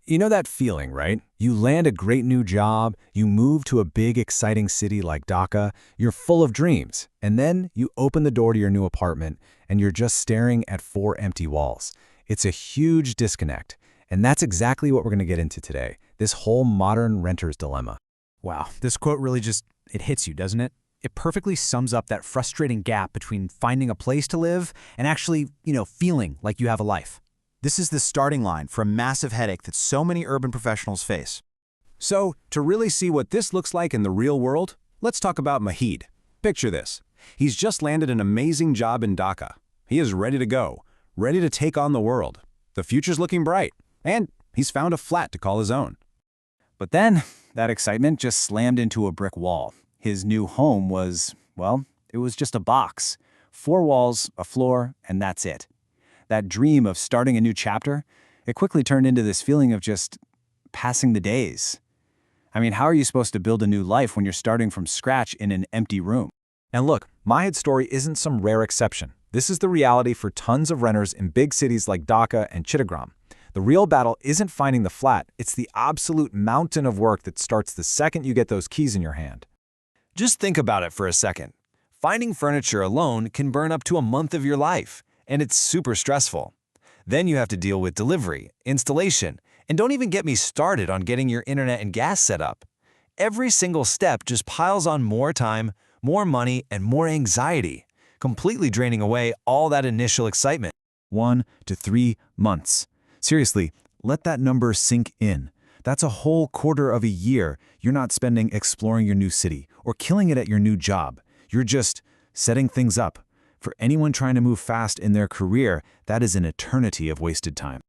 You know that feeling, right? You land a great new job, you move to a big, exciting city like Dhaka, you're full of dreams, and then you open the door to your new apartment and you're just staring at four empty walls. It's a huge disconnect, and that's exactly what we're going to get into today, this whole modern renter's dilemma. Wow, this quote really it hits you, doesn't it? It perfectly sums up that frustrating gap between finding a place to live and actually, feeling like you have a life. This is the starting line for a massive headache that so many urban professionals face. So, to really see what this looks like in the real world, let's talk about Mahid. Picture this. He's just landed an amazing job in Dhaka. He is ready to go, ready to take on the world. The future's looking bright, and he's found a flat to call his own. But then, that excitement just slammed into a brick wall. His new home was, it was just a box. 4 walls, a floor, and that's it. That dream of starting a new chapter, it quickly turned into this feeling of just passing the days. I mean, how are you supposed to build a new life when you're starting from scratch in an empty room? And look, Mahid's story isn't some rare exception. This is the reality for tons of renters in big cities like Dhaka and Chattogram. The real battle isn't finding the flat, it's the absolute mountain of work that starts the second you get those keys in your hand. Just think about it for a second. Finding furniture alone can burn up to a month of your life, and it's super stressful. Then you have to deal with delivery, installation, and don't even get me started on getting your internet and gas set up. Every single step just piles on more time, more money, and more anxiety, completely draining away all that initial excitement. 1 to 3 months. Seriously, let that number sink in. That's a whole quarter of a year you're not spending exploring your new city or killing it at your new job. You're just setting things up. For anyone trying to move fast in their career, that is an eternity of wasted time.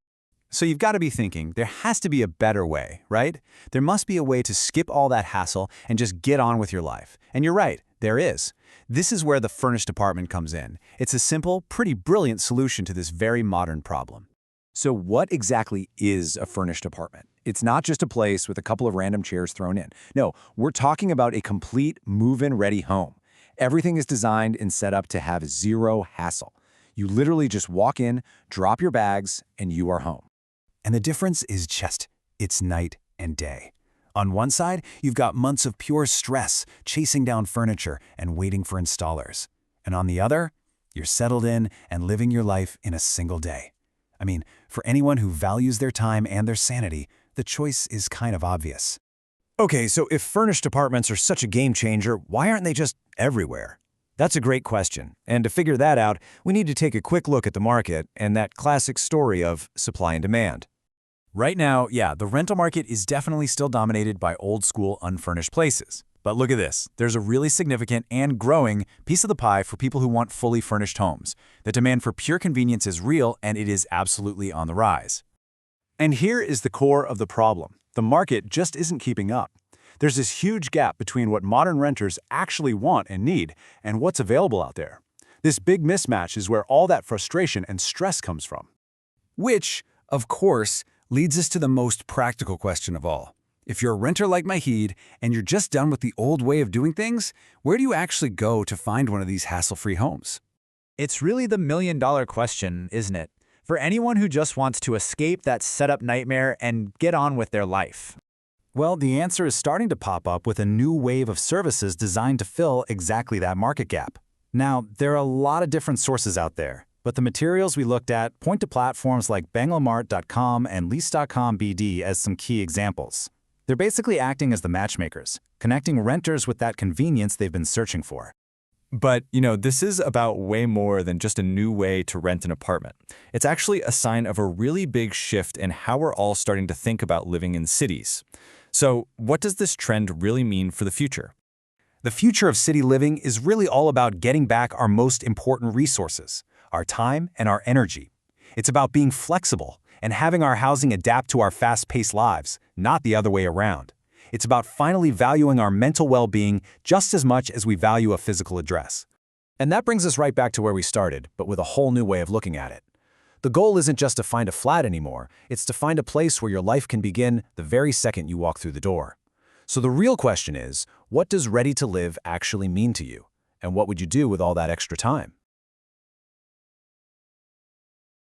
So you've got to be thinking, there has to be a better way, right? There must be a way to skip all that hassle and just get on with your life. And you're right, there is. This is where the furnished apartment comes in. It's a simple, pretty brilliant solution to this very modern problem. So what exactly is a furnished apartment? It's not just a place with a couple of random chairs thrown in. No, we're talking about a complete move-in ready home. Everything is designed and set up to have zero hassle. You literally just walk in, drop your bags, and you are home. And the difference is it's night and day. On one side, you've got months of pure stress, chasing down furniture and waiting for installers. And on the other, you're settled in and living your life in a single day. I mean, for anyone who values their time and their sanity, the choice is kind of obvious. Okay, so if furnished apartments are such a game changer, why aren't they just everywhere? That's a great question, and to figure that out, we need to take a quick look at the market and that classic story of supply and demand. Right now, the rental market is definitely still dominated by old-school unfurnished places. But look at this, there's a really significant and growing piece of the pie for people who want fully furnished homes. The demand for pure convenience is real, and it is absolutely on the rise. And here is the core of the problem. The market just isn't keeping up. There's this huge gap between what modern renters actually want and need and what's available out there. This big mismatch is where all that frustration and stress comes from. Which, of course, leads us to the most practical question of all. If you're a renter like Mahid and you're just done with the old way of doing things, where do you actually go to find one of these hassle-free homes? It's really the million-dollar question, isn't it? For anyone who just wants to escape that setup nightmare and get on with their life. Well, the answer is starting to pop up with a new wave of services designed to fill exactly that market gap. Now, there are a lot of different sources out there, but the materials we looked at point to platforms like Banglamart.com and Lease.com BD as some key examples. They're basically acting as the matchmakers, connecting renters with that convenience they've been searching for. But, this is about way more than just a new way to rent an apartment. It's actually a sign of a really big shift in how we're all starting to think about living in cities. So, what does this trend really mean for the future? The future of city living is really all about getting back our most important resources, our time and our energy. It's about being flexible and having our housing adapt to our fast-paced lives, not the other way around. It's about finally valuing our mental well-being just as much as we value a physical address. And that brings us right back to where we started, but with a whole new way of looking at it. The goal isn't just to find a flat anymore, it's to find a place where your life can begin the very second you walk through the door. So the real question is, what does ready to live actually mean to you? And what would you do with all that extra time?